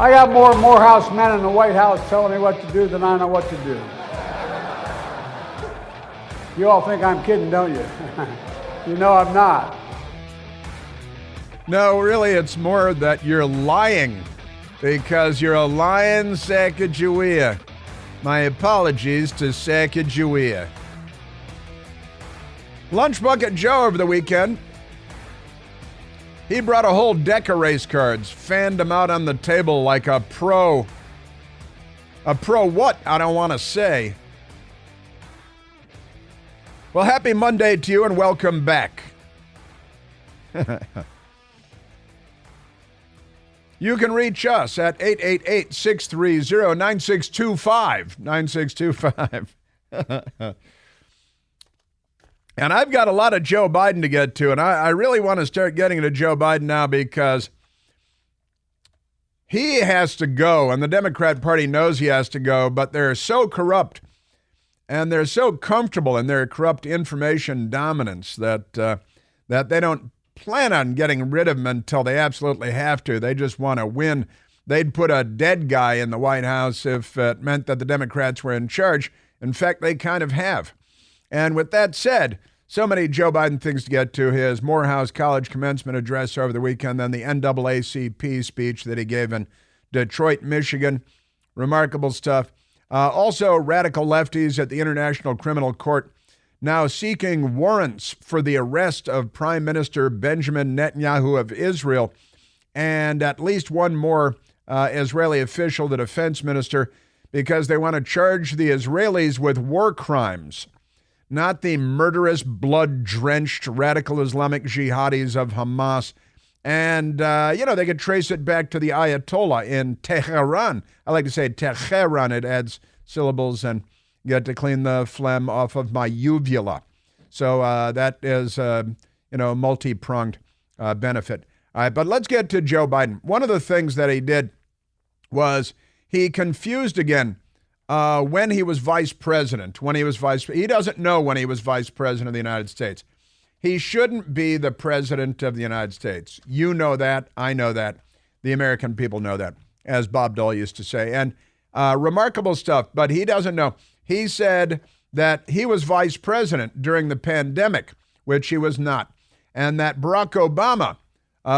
I got more Moorehouse men in the White House telling me what to do than I know what to do. You all think I'm kidding, don't you? You know I'm not. No, really, it's more that you're lying because you're a lying Sacagawea. My apologies to Sacagawea. Lunch Bucket Joe over the weekend. He brought a whole deck of race cards, fanned them out on the table like a pro. A pro what? I don't want to say. Well, happy Monday to you and welcome back. You can reach us at 888-630-9625. 9625. And I've got a lot of Joe Biden to get to, and I really want to start getting to Joe Biden now because he has to go, and the Democrat Party knows he has to go, but they're so corrupt, and they're so comfortable in their corrupt information dominance that they don't plan on getting rid of him until they absolutely have to. They just want to win. They'd put a dead guy in the White House if it meant that the Democrats were in charge. In fact, they kind of have. And with that said, so many Joe Biden things to get to. His Moorehouse College commencement address over the weekend, then the NAACP speech that he gave in Detroit, Michigan. Remarkable stuff. Also, radical lefties at the International Criminal Court now seeking warrants for the arrest of Prime Minister Benjamin Netanyahu of Israel and at least one more Israeli official, the defense minister, because they want to charge the Israelis with war crimes, not the murderous, blood-drenched radical Islamic jihadis of Hamas. And, they could trace it back to the Ayatollah in Tehran. I like to say Tehran. It adds syllables and get to clean the phlegm off of my uvula. So that is, multi-pronged benefit. All right, but let's get to Joe Biden. One of the things that he did was he confused again when he was vice president. He doesn't know when he was vice president of the United States. He shouldn't be the president of the United States. You know that. I know that. The American people know that, as Bob Dole used to say. And remarkable stuff, but he doesn't know. He said that he was vice president during the pandemic, which he was not, and that Barack Obama,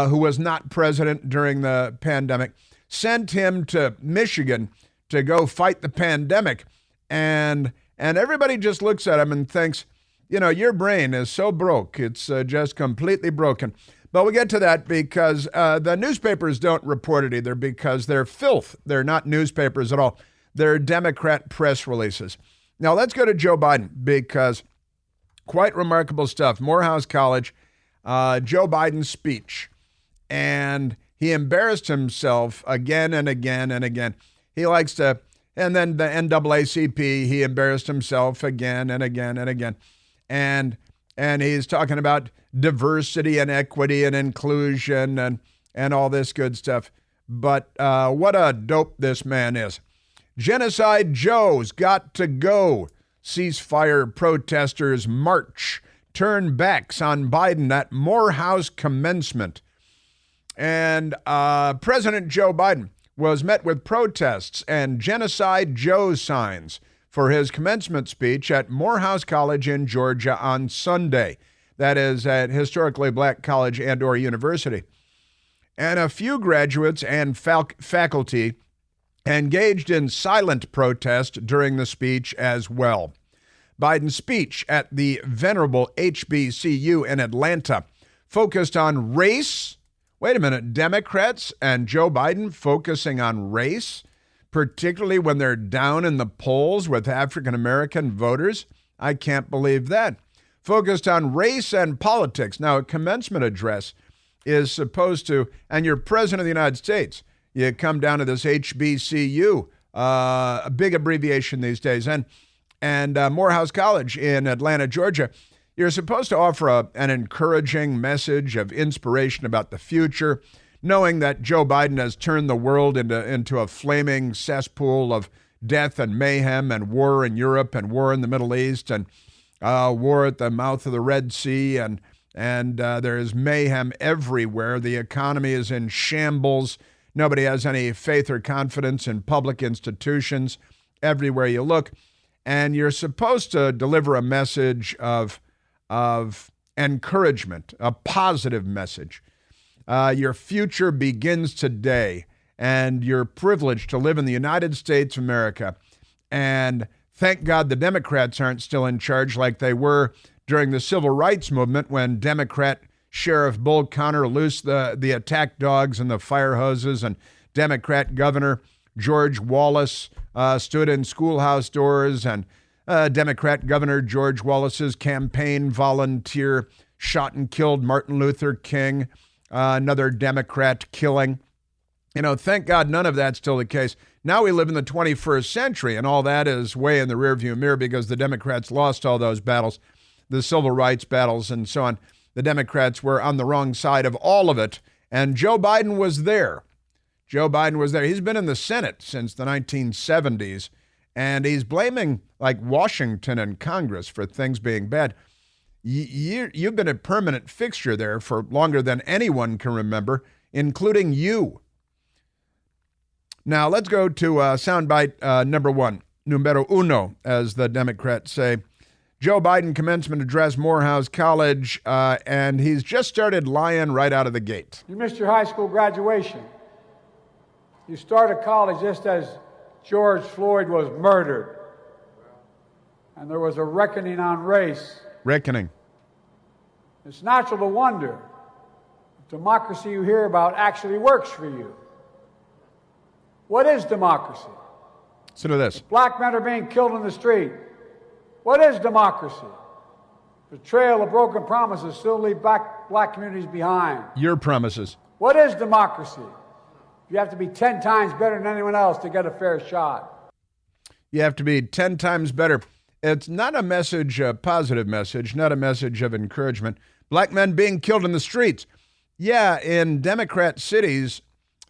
who was not president during the pandemic, sent him to Michigan to go fight the pandemic. And everybody just looks at him and thinks, your brain is so broke. It's just completely broken. But we'll get to that because the newspapers don't report it either because they're filth. They're not newspapers at all. They're Democrat press releases. Now let's go to Joe Biden because quite remarkable stuff. Moorehouse College, Joe Biden's speech. And he embarrassed himself again and again and again. He likes to, and then the NAACP, he embarrassed himself again and again and again. And he's talking about diversity and equity and inclusion and all this good stuff. But what a dope this man is. Genocide Joe's got to go. Ceasefire protesters march. Turn backs on Biden at Moorehouse commencement. And President Joe Biden was met with protests and Genocide Joe signs for his commencement speech at Moorehouse College in Georgia on Sunday. That is at historically black college and or university. And a few graduates and faculty engaged in silent protest during the speech as well. Biden's speech at the venerable HBCU in Atlanta focused on race. Wait a minute, Democrats and Joe Biden focusing on race, particularly when they're down in the polls with African-American voters? I can't believe that. Focused on race and politics. Now, a commencement address is supposed to, and you're president of the United States, you come down to this HBCU, a big abbreviation these days, and Moorehouse College in Atlanta, Georgia. You're supposed to offer an encouraging message of inspiration about the future, knowing that Joe Biden has turned the world into a flaming cesspool of death and mayhem and war in Europe and war in the Middle East and war at the mouth of the Red Sea, and there is mayhem everywhere. The economy is in shambles. Nobody has any faith or confidence in public institutions everywhere you look. And you're supposed to deliver a message of encouragement, a positive message. Your future begins today, and you're privileged to live in the United States of America. And thank God the Democrats aren't still in charge like they were during the Civil Rights Movement, when Democrat Sheriff Bull Connor loosed the attack dogs and the fire hoses, and Democrat Governor George Wallace stood in schoolhouse doors, and Democrat Governor George Wallace's campaign volunteer shot and killed Martin Luther King, another Democrat killing. You know, thank God none of that's still the case. Now we live in the 21st century, and all that is way in the rearview mirror because the Democrats lost all those battles, the civil rights battles and so on. The Democrats were on the wrong side of all of it, and Joe Biden was there. Joe Biden was there. He's been in the Senate since the 1970s, and he's blaming, like, Washington and Congress for things being bad. You've been a permanent fixture there for longer than anyone can remember, including you. Now, let's go to soundbite number one, numero uno, as the Democrats say. Joe Biden commencement address, Moorehouse College, and he's just started lying right out of the gate. You missed your high school graduation. You started college just as George Floyd was murdered. And there was a reckoning on race. Reckoning. It's natural to wonder if democracy you hear about actually works for you. What is democracy? Listen to this. If black men are being killed in the street. What is democracy? The trail of broken promises still leave black communities behind. Your promises. What is democracy? You have to be 10 times better than anyone else to get a fair shot. You have to be 10 times better. It's not a message, a positive message, not a message of encouragement. Black men being killed in the streets. Yeah, in Democrat cities,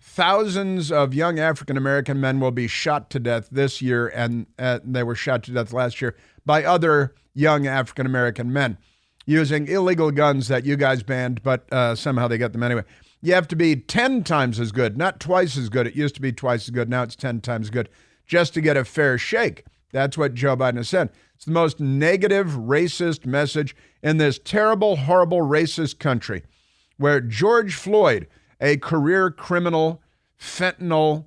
thousands of young African-American men will be shot to death this year, and they were shot to death last year by other young African-American men using illegal guns that you guys banned, but somehow they got them anyway. You have to be 10 times as good, not twice as good. It used to be twice as good. Now it's 10 times good just to get a fair shake. That's what Joe Biden has said. It's the most negative, racist message in this terrible, horrible, racist country where George Floyd, a career criminal, fentanyl,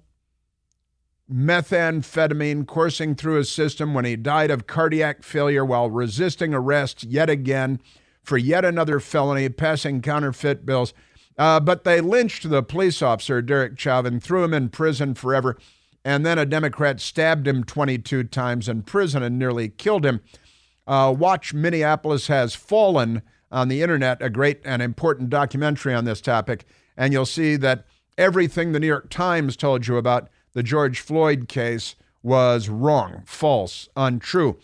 methamphetamine coursing through his system when he died of cardiac failure while resisting arrest yet again for yet another felony, passing counterfeit bills. But they lynched the police officer, Derek Chauvin, threw him in prison forever, and then a Democrat stabbed him 22 times in prison and nearly killed him. Watch Minneapolis Has Fallen on the internet, a great and important documentary on this topic, and you'll see that everything the New York Times told you about the George Floyd case was wrong, false, untrue.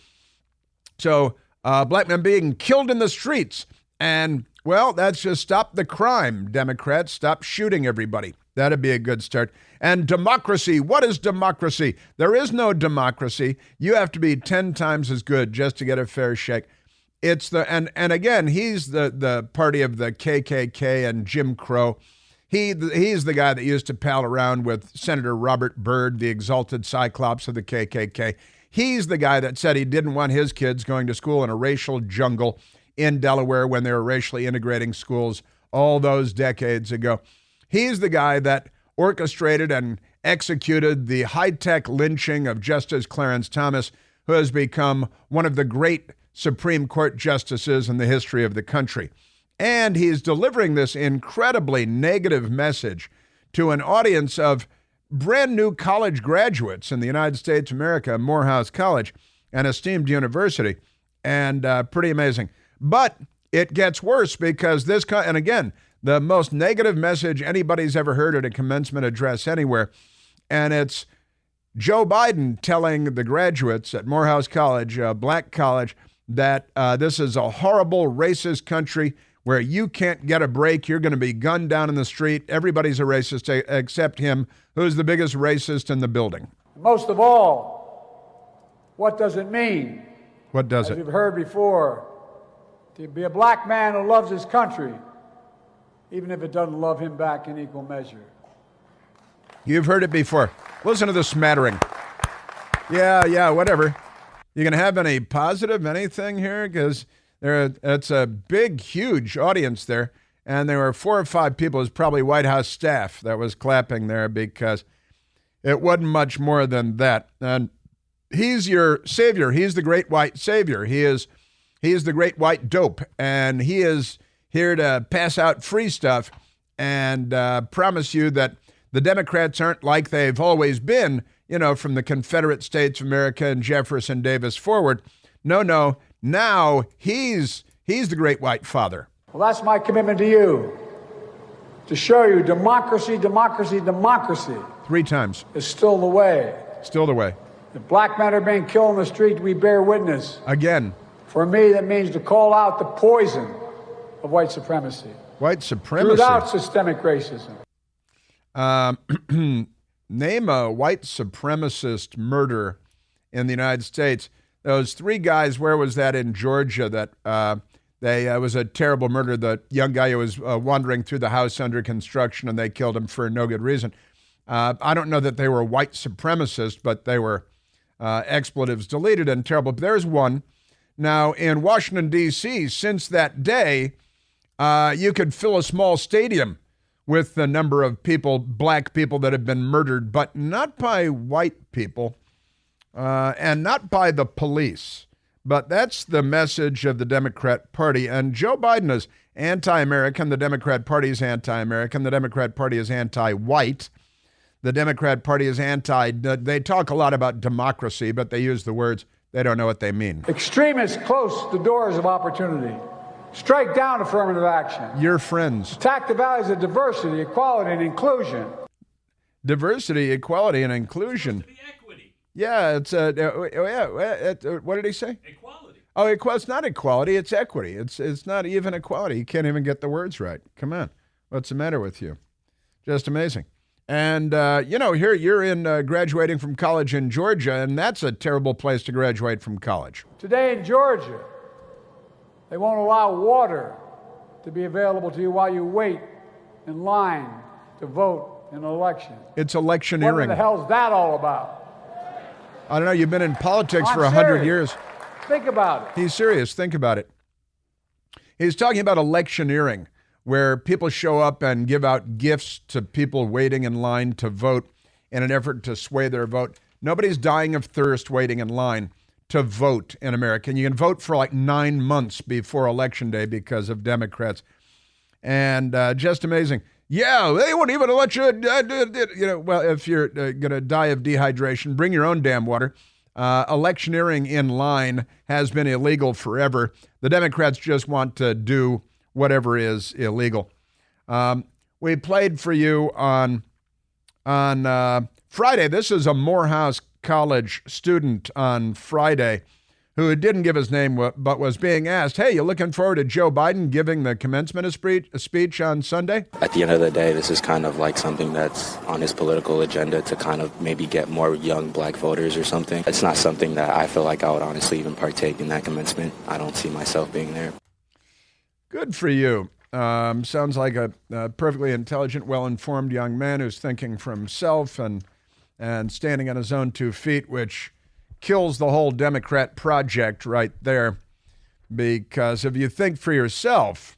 So black men being killed in the streets, and, well, that's just stop the crime, Democrats. Stop shooting everybody. That'd be a good start. And democracy. What is democracy? There is no democracy. You have to be 10 times as good just to get a fair shake. It's the and again, he's the party of the KKK and Jim Crow. He's the guy that used to pal around with Senator Robert Byrd, the exalted cyclops of the KKK. He's the guy that said he didn't want his kids going to school in a racial jungle in Delaware when they were racially integrating schools all those decades ago. He's the guy that orchestrated and executed the high-tech lynching of Justice Clarence Thomas, who has become one of the great Supreme Court justices in the history of the country. And he's delivering this incredibly negative message to an audience of brand new college graduates in the United States of America, Moorehouse College, an esteemed university, and pretty amazing. But it gets worse because and again, the most negative message anybody's ever heard at a commencement address anywhere, and it's Joe Biden telling the graduates at Moorehouse College, a black college, that this is a horrible, racist country where you can't get a break. You're going to be gunned down in the street. Everybody's a racist except him, who's the biggest racist in the building. Most of all, what does it mean? What does it? As you've heard before, to be a black man who loves his country, even if it doesn't love him back in equal measure. You've heard it before. Listen to the smattering. Yeah, whatever. You going to have any positive anything here? Because it's a big, huge audience there. And there were 4 or 5 people, it was probably White House staff that was clapping there because it wasn't much more than that. And he's your savior. He's the great white savior. He is the great white dope. And he is here to pass out free stuff and promise you that the Democrats aren't like they've always been, from the Confederate States of America and Jefferson Davis forward. No. Now he's the great white father. Well, that's my commitment to you, to show you democracy, democracy, democracy. 3 times. Is still the way. Still the way. If black men are being killed in the street, we bear witness. Again. For me, that means to call out the poison of white supremacy. White supremacy? Without systemic racism. Name a white supremacist murder in the United States. Those 3 guys, where was that in Georgia that it was a terrible murder. The young guy who was wandering through the house under construction and they killed him for no good reason. I don't know that they were white supremacists, but they were expletives deleted and terrible. But there's one. Now, in Washington, D.C., since that day, you could fill a small stadium with the number of people, black people, that have been murdered, but not by white people and not by the police. But that's the message of the Democrat Party. And Joe Biden is anti-American. The Democrat Party is anti-American. The Democrat Party is anti-white. The Democrat Party is they talk a lot about democracy, but they use the words, they don't know what they mean. Extremists close the doors of opportunity. Strike down affirmative action. Your friends. Attack the values of diversity, equality, and inclusion. Diversity, equality, and inclusion. Equity. Yeah, it's what did he say? Equality. Oh, it's not equality, it's equity. It's not even equality. You can't even get the words right. Come on. What's the matter with you? Just amazing. And, here you're in graduating from college in Georgia, and that's a terrible place to graduate from college. Today in Georgia, they won't allow water to be available to you while you wait in line to vote in an election. It's electioneering. What the hell's that all about? I don't know. You've been in politics for 100 years. Think about it. He's serious. Think about it. He's talking about electioneering, where people show up and give out gifts to people waiting in line to vote in an effort to sway their vote. Nobody's dying of thirst waiting in line to vote in America. And you can vote for like 9 months before Election Day because of Democrats. And just amazing. Yeah, they won't even let you, well, if you're going to die of dehydration, bring your own damn water. Electioneering in line has been illegal forever. The Democrats just want to do whatever is illegal. We played for you on Friday. This is a Moorehouse College student on Friday who didn't give his name but was being asked, hey, you looking forward to Joe Biden giving the commencement speech on Sunday? At the end of the day, this is kind of like something that's on his political agenda to kind of maybe get more young black voters or something. It's not something that I feel like I would honestly even partake in that commencement. I don't see myself being there. Good for you. Sounds like a perfectly intelligent, well-informed young man who's thinking for himself and standing on his own 2 feet, which kills the whole Democrat project right there. Because if you think for yourself,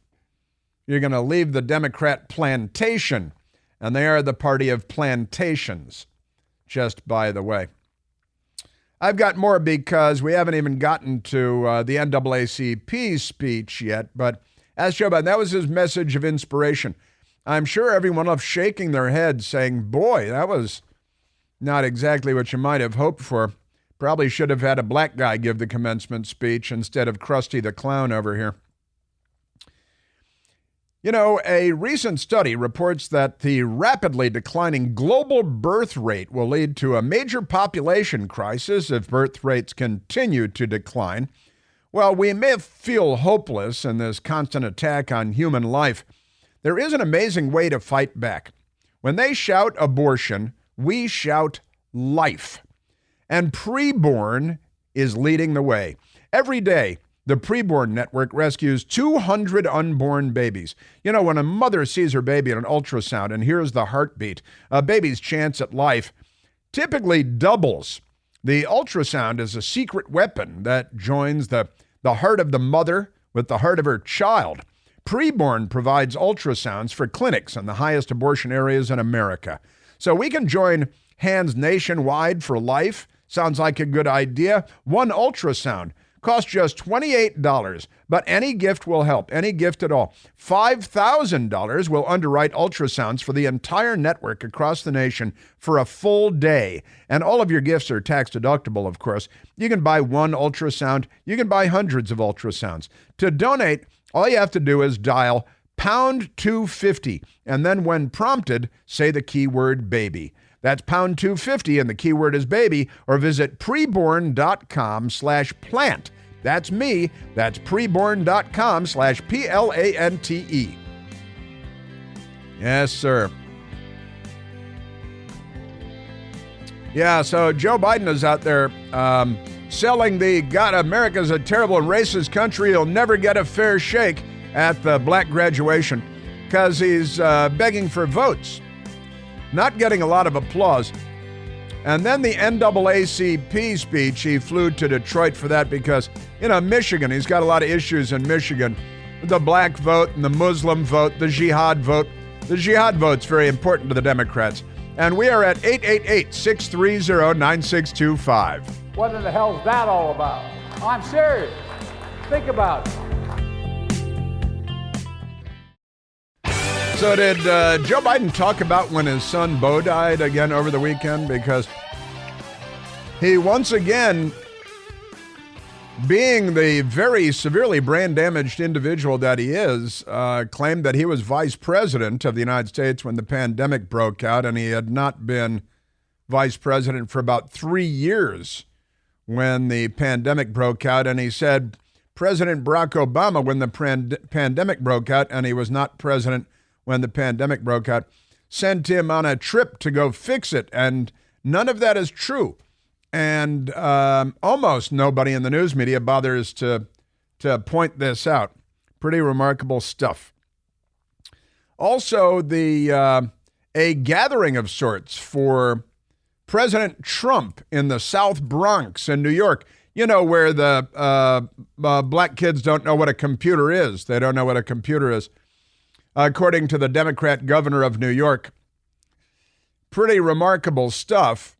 you're going to leave the Democrat plantation, and they are the party of plantations, just by the way. I've got more because we haven't even gotten to the NAACP speech yet, but as Joe Biden, that was his message of inspiration. I'm sure everyone left shaking their heads saying, boy, that was not exactly what you might have hoped for. Probably should have had a black guy give the commencement speech instead of Krusty the Clown over here. You know, a recent study reports that the rapidly declining global birth rate will lead to a major population crisis if birth rates continue to decline. Well, we may feel hopeless in this constant attack on human life. There is an amazing way to fight back. When they shout abortion, we shout life. And preborn is leading the way. Every day, The Preborn Network rescues 200 unborn babies. You know, when a mother sees her baby in an ultrasound and hears the heartbeat, a baby's chance at life typically doubles. The ultrasound is a secret weapon that joins the heart of the mother with the heart of her child. Preborn provides ultrasounds for clinics in the highest abortion areas in America. So we can join hands nationwide for life. Sounds like a good idea. One ultrasound costs just $28, but any gift will help, any gift at all. $5,000 will underwrite ultrasounds for the entire network across the nation for a full day. And all of your gifts are tax deductible, of course. You can buy one ultrasound. You can buy hundreds of ultrasounds. To donate, all you have to do is dial pound 250, and then when prompted, say the keyword baby. That's pound 250 and the keyword is baby, or visit preborn.com/plant. That's me. That's preborn.com/PLANTE. Yes, sir. Yeah, so Joe Biden is out there selling the God, America's a terrible and racist country. He'll never get a fair shake at the black graduation because he's begging for votes. Not getting a lot of applause. And then the NAACP speech, he flew to Detroit for that because, Michigan, he's got a lot of issues in Michigan. The black vote and the Muslim vote, the jihad vote. The jihad vote's very important to the Democrats. And we are at 888-630-9625. What in the hell's that all about? I'm serious. Think about it. So did Joe Biden talk about when his son Beau died again over the weekend? Because he once again, being the very severely brain damaged individual that he is, claimed that he was vice president of the United States when the pandemic broke out, and he had not been vice president for about 3 years when the pandemic broke out. And he said President Barack Obama, when the pandemic broke out, and he was not president when the pandemic broke out, sent him on a trip to go fix it. And none of that is true. And almost nobody in the news media bothers to point this out. Pretty remarkable stuff. Also, a gathering of sorts for President Trump in the South Bronx in New York, where the black kids don't know what a computer is. They don't know what a computer is. According to the Democrat governor of New York. Pretty remarkable stuff.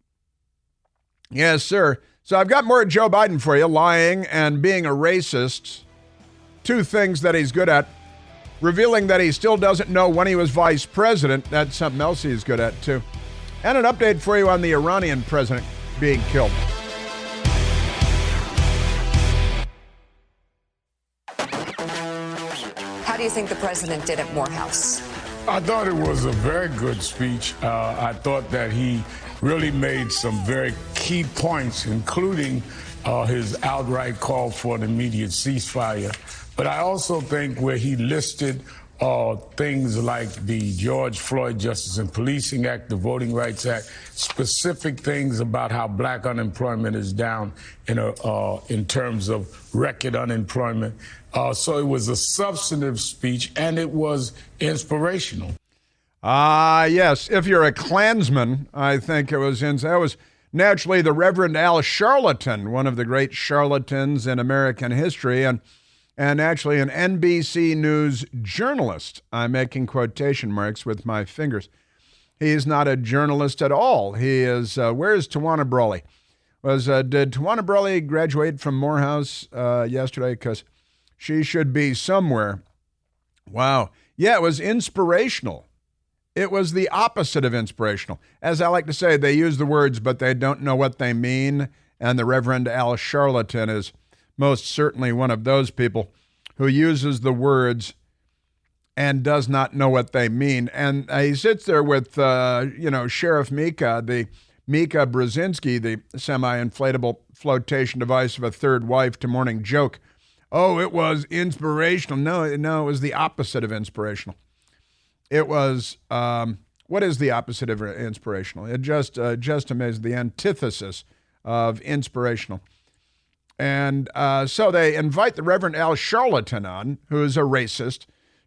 Yes, sir. So I've got more Joe Biden for you, lying and being a racist. Two things that he's good at. Revealing that he still doesn't know when he was vice president. That's something else he's good at, too. And an update for you on the Iranian president being killed. How do you think the president did at Moorehouse? I thought it was a very good speech. I thought that he really made some very key points, including his outright call for an immediate ceasefire. But I also think where he listed things like the George Floyd Justice and Policing Act, the Voting Rights Act, specific things about how black unemployment is down in terms of record unemployment. So it was a substantive speech, and it was inspirational. Yes. If you're a Klansman, I think it was naturally the Reverend Al Sharpton, one of the great charlatans in American history, and actually an NBC News journalist. I'm making quotation marks with my fingers. He's not a journalist at all. He is, where's Tawana Brawley? Did Tawana Brawley graduate from Moorehouse yesterday? Because she should be somewhere. Wow. Yeah, it was inspirational. It was the opposite of inspirational. As I like to say, they use the words, but they don't know what they mean. And the Reverend Al Sharpton is most certainly one of those people who uses the words and does not know what they mean. And he sits there with, Sheriff Mika, the Mika Brzezinski, the semi-inflatable flotation device of a third wife to morning joke. Oh, it was inspirational. No, it was the opposite of inspirational. It was, what is the opposite of inspirational? It just amazing, the antithesis of inspirational. And so they invite the Reverend Al Sharpton on, who is a racist,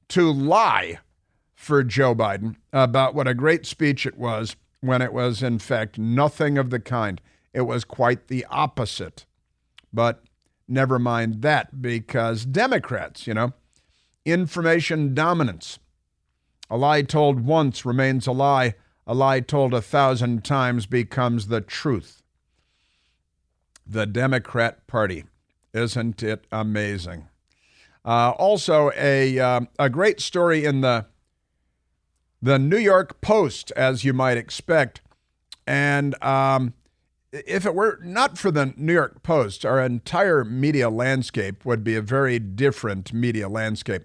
to lie for Joe Biden about what a great speech it was when it was, in fact, nothing of the kind. It was quite the opposite. But never mind that, because Democrats, information dominance. A lie told once remains a lie. A lie told 1,000 times becomes the truth. The Democrat Party. Isn't it amazing? Also, a great story in the New York Post, as you might expect. And if it were not for the New York Post, our entire media landscape would be a very different media landscape.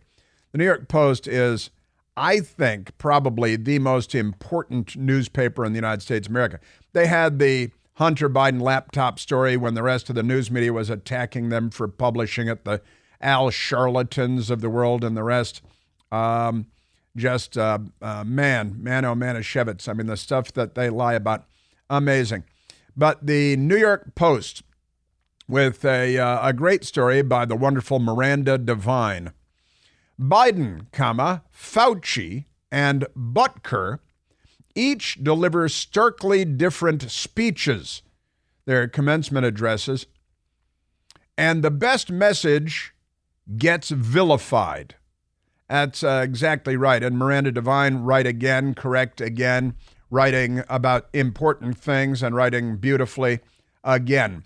The New York Post is, I think, probably the most important newspaper in the United States of America. They had the Hunter Biden laptop story when the rest of the news media was attacking them for publishing it, the Al Sharptons of the world and the rest. Manischewitz. I mean, the stuff that they lie about, amazing. But the New York Post, with a great story by the wonderful Miranda Devine. Biden, Fauci, and Butker each deliver starkly different speeches, their commencement addresses, and the best message gets vilified. That's exactly right. And Miranda Devine, right again, correct again, writing about important things and writing beautifully again.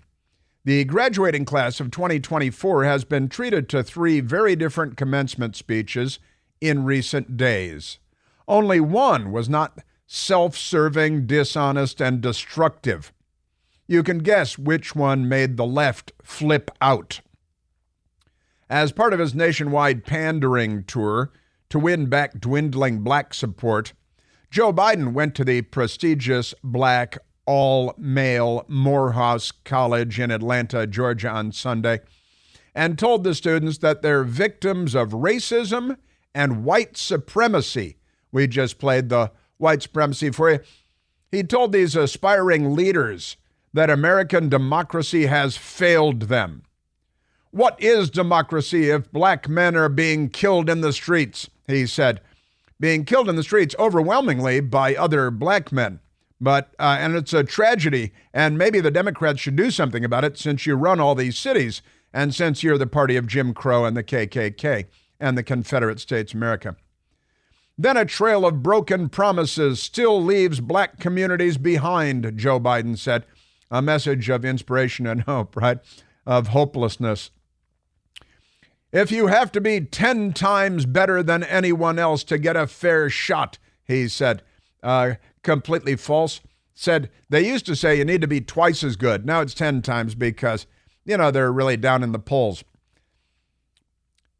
The graduating class of 2024 has been treated to 3 very different commencement speeches in recent days. Only one was not self-serving, dishonest, and destructive. You can guess which one made the left flip out. As part of his nationwide pandering tour to win back dwindling black support, Joe Biden went to the prestigious black all-male Moorehouse College in Atlanta, Georgia on Sunday, and told the students that they're victims of racism and white supremacy. We just played the white supremacy for you. He told these aspiring leaders that American democracy has failed them. What is democracy if black men are being killed in the streets? He said. Being killed in the streets overwhelmingly by other black men. But and it's a tragedy, and maybe the Democrats should do something about it since you run all these cities and since you're the party of Jim Crow and the KKK and the Confederate States of America. Then a trail of broken promises still leaves black communities behind, Joe Biden said. A message of inspiration and hope, right? Of hopelessness. If you have to be 10 times better than anyone else to get a fair shot, he said. Completely false. Said they used to say you need to be twice as good. Now it's 10 times because, they're really down in the polls.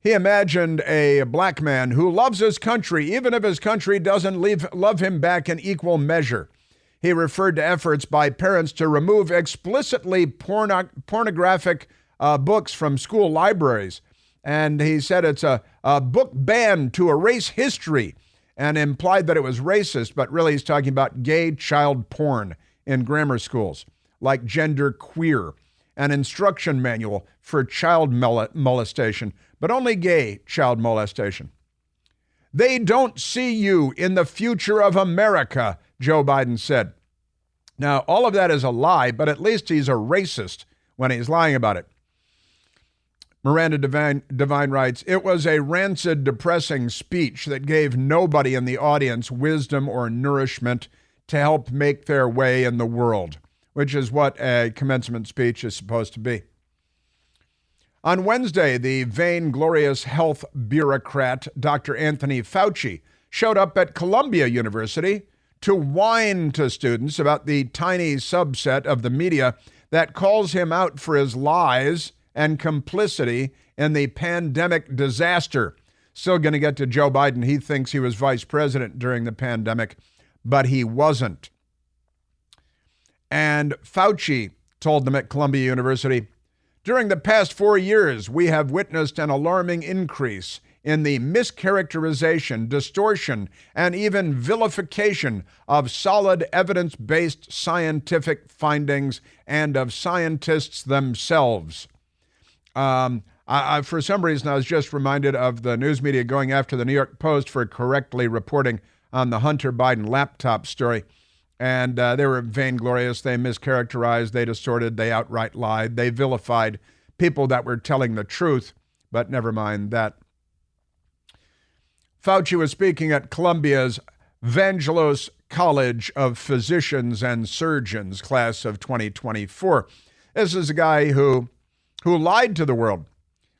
He imagined a black man who loves his country, even if his country doesn't love him back in equal measure. He referred to efforts by parents to remove explicitly pornographic books from school libraries. And he said it's a book ban to erase history, and implied that it was racist, but really he's talking about gay child porn in grammar schools, like gender queer, an instruction manual for child molestation, but only gay child molestation. They don't see you in the future of America, Joe Biden said. Now, all of that is a lie, but at least he's a racist when he's lying about it. Miranda Devine writes, it was a rancid, depressing speech that gave nobody in the audience wisdom or nourishment to help make their way in the world, which is what a commencement speech is supposed to be. On Wednesday, the vainglorious health bureaucrat, Dr. Anthony Fauci, showed up at Columbia University to whine to students about the tiny subset of the media that calls him out for his lies and complicity in the pandemic disaster. Still going to get to Joe Biden. He thinks he was vice president during the pandemic, but he wasn't. And Fauci told them at Columbia University, during the past 4 years, we have witnessed an alarming increase in the mischaracterization, distortion, and even vilification of solid evidence-based scientific findings and of scientists themselves. For some reason, I was just reminded of the news media going after the New York Post for correctly reporting on the Hunter Biden laptop story. And they were vainglorious. They mischaracterized, they distorted, they outright lied. They vilified people that were telling the truth, but never mind that. Fauci was speaking at Columbia's Moorehouse College of Physicians and Surgeons class of 2024. This is a guy who lied to the world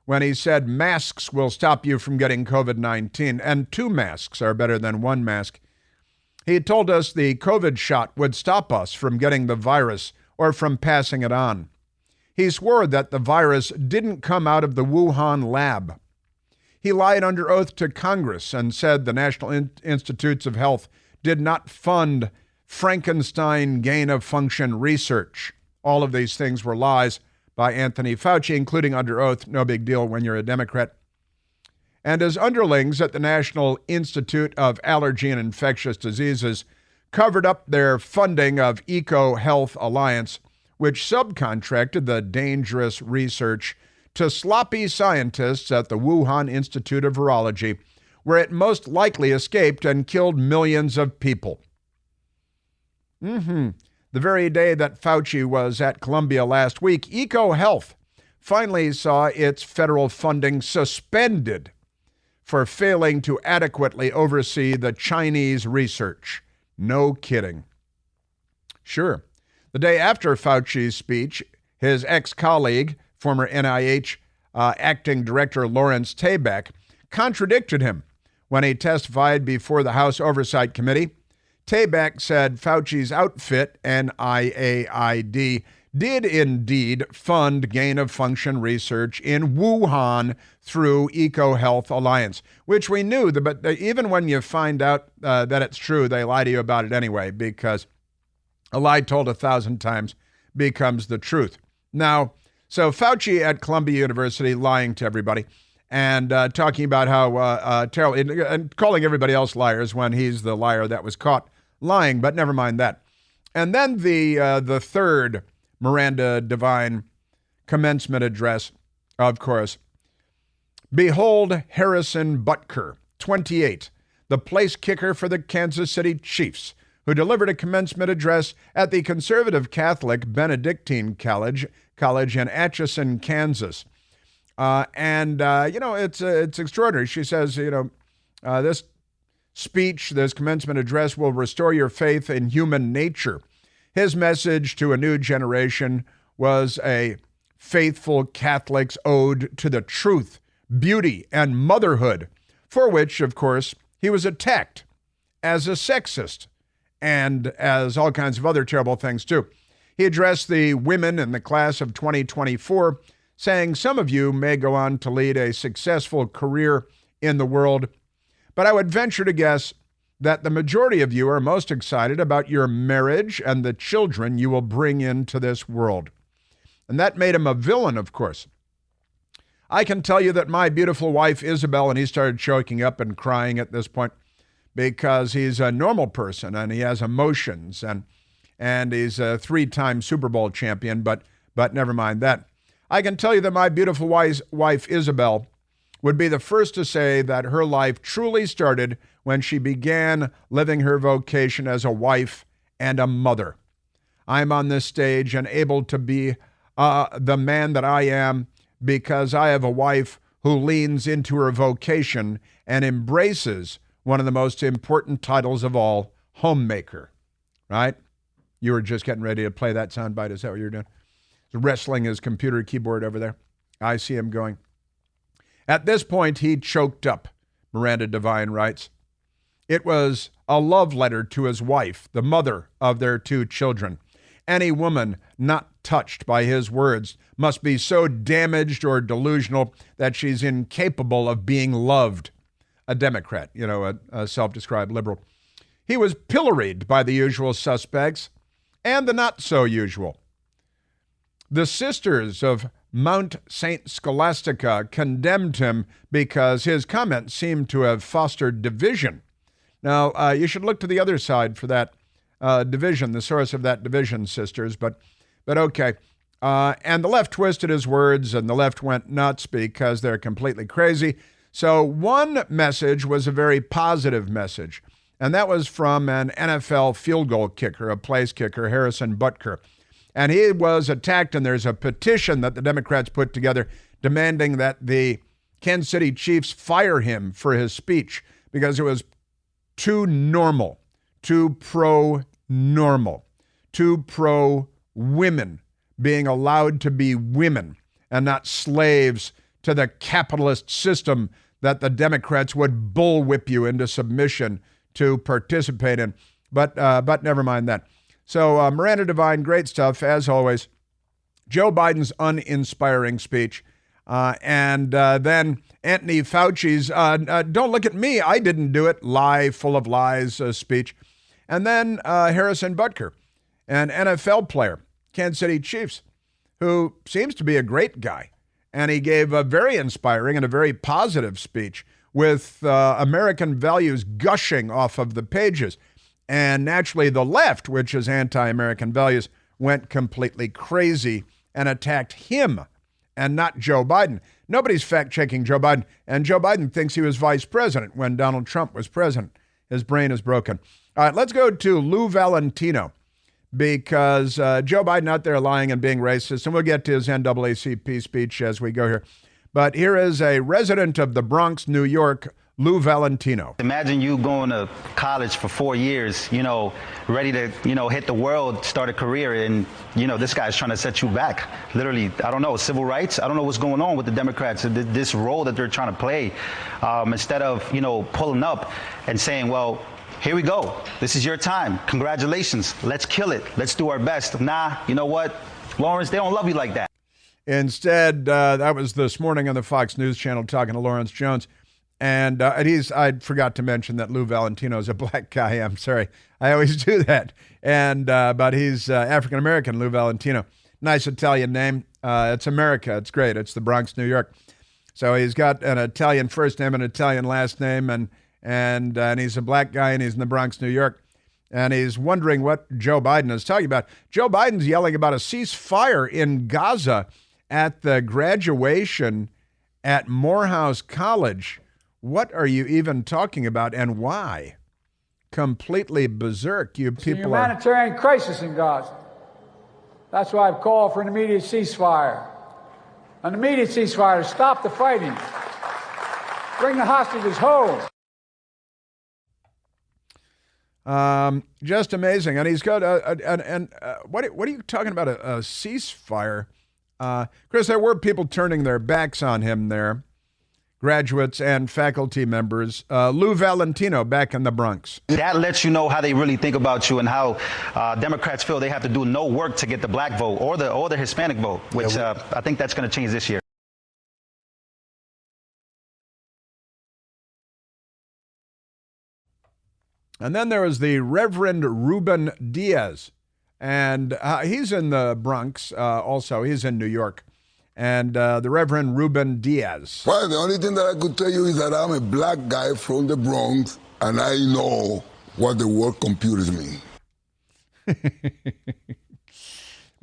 when he said masks will stop you from getting COVID-19, and 2 masks are better than 1 mask. He told us the COVID shot would stop us from getting the virus or from passing it on. He swore that the virus didn't come out of the Wuhan lab. He lied under oath to Congress and said the National Institutes of Health did not fund Frankenstein gain-of-function research. All of these things were lies by Anthony Fauci, including under oath. No big deal when you're a Democrat. And his underlings at the National Institute of Allergy and Infectious Diseases covered up their funding of EcoHealth Alliance, which subcontracted the dangerous research to sloppy scientists at the Wuhan Institute of Virology, where it most likely escaped and killed millions of people. The very day that Fauci was at Columbia last week, EcoHealth finally saw its federal funding suspended for failing to adequately oversee the Chinese research. No kidding. Sure. The day after Fauci's speech, his ex-colleague, former NIH acting director Lawrence Tabak, contradicted him when he testified before the House Oversight Committee. Tabak said Fauci's outfit, NIAID, did indeed fund gain-of-function research in Wuhan through EcoHealth Alliance, which we knew, but even when you find out that it's true, they lie to you about it anyway, because a lie told 1,000 times becomes the truth. Now, so Fauci at Columbia University lying to everybody and talking about how terrible, and calling everybody else liars when he's the liar that was caught lying, but never mind that. And then the third Miranda Devine commencement address, of course. Behold Harrison Butker, 28, the place kicker for the Kansas City Chiefs, who delivered a commencement address at the conservative Catholic Benedictine College in Atchison, Kansas. It's extraordinary. She says, this speech, this commencement address will restore your faith in human nature. His message to a new generation was a faithful Catholic's ode to the truth, beauty, and motherhood, for which, of course, he was attacked as a sexist and as all kinds of other terrible things, too. He addressed the women in the class of 2024, saying, some of you may go on to lead a successful career in the world, but I would venture to guess that the majority of you are most excited about your marriage and the children you will bring into this world. And that made him a villain, of course. I can tell you that my beautiful wife, Isabel, and he started choking up and crying at this point because he's a normal person and he has emotions and he's a 3-time Super Bowl champion, but never mind that. I can tell you that my beautiful wife, Isabel, would be the first to say that her life truly started when she began living her vocation as a wife and a mother. I'm on this stage and able to be the man that I am because I have a wife who leans into her vocation and embraces one of the most important titles of all, homemaker, right? You were just getting ready to play that soundbite. Is that what you're doing? Wrestling his computer keyboard over there. I see him going. At this point, he choked up, Miranda Devine writes. It was a love letter to his wife, the mother of their 2 children. Any woman not touched by his words must be so damaged or delusional that she's incapable of being loved. A Democrat, a self-described liberal. He was pilloried by the usual suspects and the not-so-usual. The Sisters of Mount St. Scholastica condemned him because his comments seemed to have fostered division. Now, you should look to the other side for that division, the source of that division, sisters, but okay. And the left twisted his words, and the left went nuts because they're completely crazy. So one message was a very positive message, and that was from an NFL field goal kicker, a place kicker, Harrison Butker. And he was attacked, and there's a petition that the Democrats put together demanding that the Kansas City Chiefs fire him for his speech because it was too normal, too pro-normal, too pro-women being allowed to be women and not slaves to the capitalist system that the Democrats would bullwhip you into submission to participate in. But never mind that. So Miranda Devine, great stuff, as always. Joe Biden's uninspiring speech. And then Anthony Fauci's, don't look at me, I didn't do it, lie, full of lies speech. And then Harrison Butker, an NFL player, Kansas City Chiefs, who seems to be a great guy. And he gave a very inspiring and a very positive speech with American values gushing off of the pages. And naturally, the left, which is anti-American values, went completely crazy and attacked him and not Joe Biden. Nobody's fact-checking Joe Biden. And Joe Biden thinks he was vice president when Donald Trump was president. His brain is broken. All right, let's go to Lou Valentino, because Joe Biden out there lying and being racist, and we'll get to his NAACP speech as we go here. But here is a resident of the Bronx, New York, Lou Valentino. Imagine you going to college for 4 years, ready to, hit the world, start a career, and, this guy's trying to set you back. Literally, I don't know, civil rights? I don't know what's going on with the Democrats, this role that they're trying to play. Instead of, pulling up and saying, well, here we go. This is your time. Congratulations. Let's kill it. Let's do our best. Nah, you know what? Lawrence, they don't love you like that. Instead, that was this morning on the Fox News Channel talking to Lawrence Jones. And I forgot to mention that Lou Valentino is a black guy. I'm sorry. I always do that. But he's African-American, Lou Valentino. Nice Italian name. It's America. It's great. It's the Bronx, New York. So he's got an Italian first name and an Italian last name, and he's a black guy, and he's in the Bronx, New York. And he's wondering what Joe Biden is talking about. Joe Biden's yelling about a ceasefire in Gaza at the graduation at Moorehouse College. What are you even talking about, and why? Completely berserk. You people it's a humanitarian crisis in Gaza. That's why I've called for an immediate ceasefire. An immediate ceasefire to stop the fighting. Bring the hostages home. Just amazing. And he's got what are you talking about, a ceasefire? Chris, there were people turning their backs on him there, graduates and faculty members. Lou Valentino back in the Bronx. That lets you know how they really think about you and how Democrats feel they have to do no work to get the black vote or the Hispanic vote, which I think that's going to change this year. And then there was the Reverend Ruben Diaz, and he's in the Bronx also. He's in New York. And the Reverend Ruben Diaz. Well, the only thing that I could tell you is that I'm a black guy from the Bronx, and I know what the word computers mean.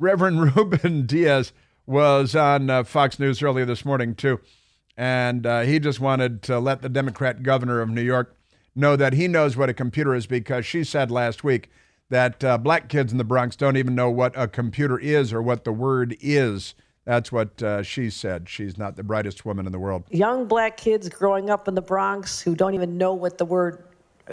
Reverend Ruben Diaz was on Fox News earlier this morning, too. And he just wanted to let the Democrat governor of New York know that he knows what a computer is, because she said last week that black kids in the Bronx don't even know what a computer is or what the word is. That's what she said. She's not the brightest woman in the world. Young black kids growing up in the Bronx who don't even know what the word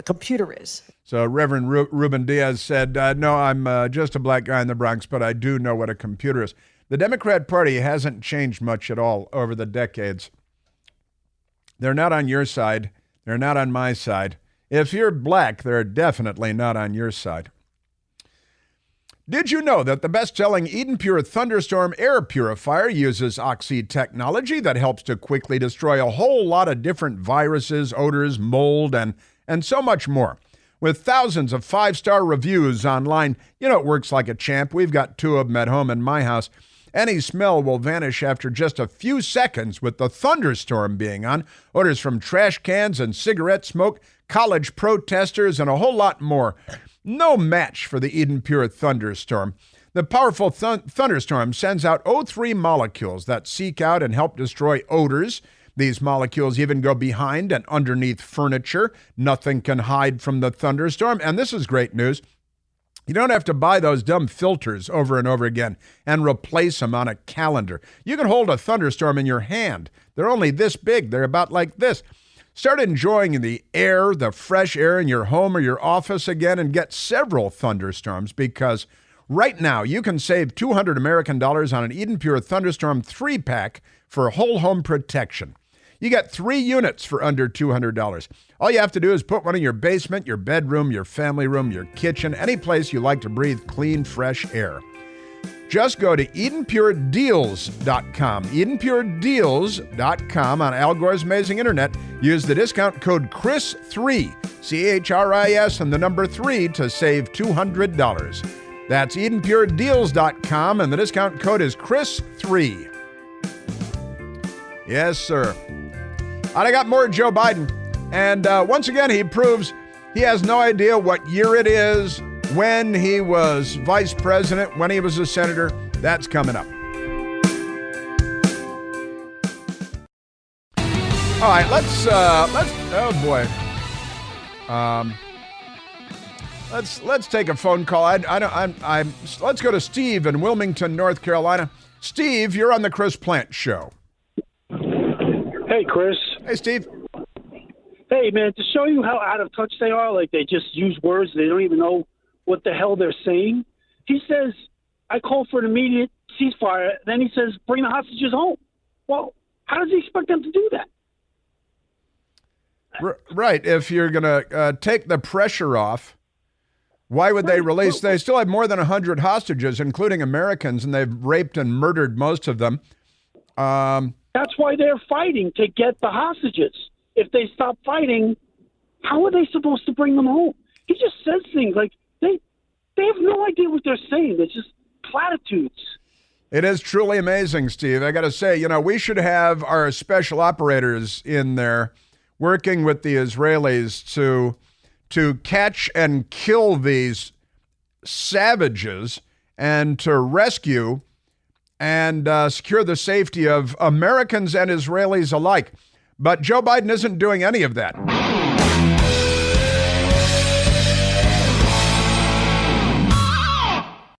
computer is. So Reverend Ruben Diaz said, no, I'm just a black guy in the Bronx, but I do know what a computer is. The Democrat Party hasn't changed much at all over the decades. They're not on your side. They're not on my side. If you're black, they're definitely not on your side. Did you know that the best-selling Eden Pure Thunderstorm air purifier uses Oxy technology that helps to quickly destroy a whole lot of different viruses, odors, mold, and so much more? With thousands of 5-star reviews online, you know it works like a champ. We've got 2 of them at home in my house. Any smell will vanish after just a few seconds with the thunderstorm being on. Odors from trash cans and cigarette smoke, college protesters, and a whole lot more. No match for the Eden Pure Thunderstorm. The powerful thunderstorm sends out O3 molecules that seek out and help destroy odors. These molecules even go behind and underneath furniture. Nothing can hide from the thunderstorm. And this is great news. You don't have to buy those dumb filters over and over again and replace them on a calendar. You can hold a thunderstorm in your hand. They're only this big. They're about like this. Start enjoying the air, the fresh air in your home or your office again, and get several thunderstorms, because right now you can save $200 American on an Eden Pure Thunderstorm 3-pack for whole home protection. You get 3 units for under $200. All you have to do is put one in your basement, your bedroom, your family room, your kitchen, any place you like to breathe clean, fresh air. Just go to EdenPureDeals.com. EdenPureDeals.com on Al Gore's amazing internet. Use the discount code CHRIS3, CHRIS, and the number 3 to save $200. That's EdenPureDeals.com, and the discount code is CHRIS3. Yes, sir. And I got more Joe Biden. And once again, he proves he has no idea what year it is, when he was vice president, when he was a senator. That's coming up. All right, let's oh boy. Let's take a phone call. Let's go to Steve in Wilmington, North Carolina. Steve, you're on the Chris Plant Show. Hey, Chris. Hey, Steve. Hey, man, to show you how out of touch they are, like they just use words, they don't even know what the hell they're saying. He says, I call for an immediate ceasefire. Then he says, bring the hostages home. Well, how does he expect them to do that? Right. If you're going to take the pressure off, why would they release? They still have more than 100 hostages, including Americans, and they've raped and murdered most of them. That's why they're fighting, to get the hostages. If they stop fighting, how are they supposed to bring them home? He just says things like they have no idea what they're saying. It's just platitudes. It is truly amazing, Steve. I got to say, we should have our special operators in there working with the Israelis to catch and kill these savages and to rescue and secure the safety of Americans and Israelis alike. But Joe Biden isn't doing any of that.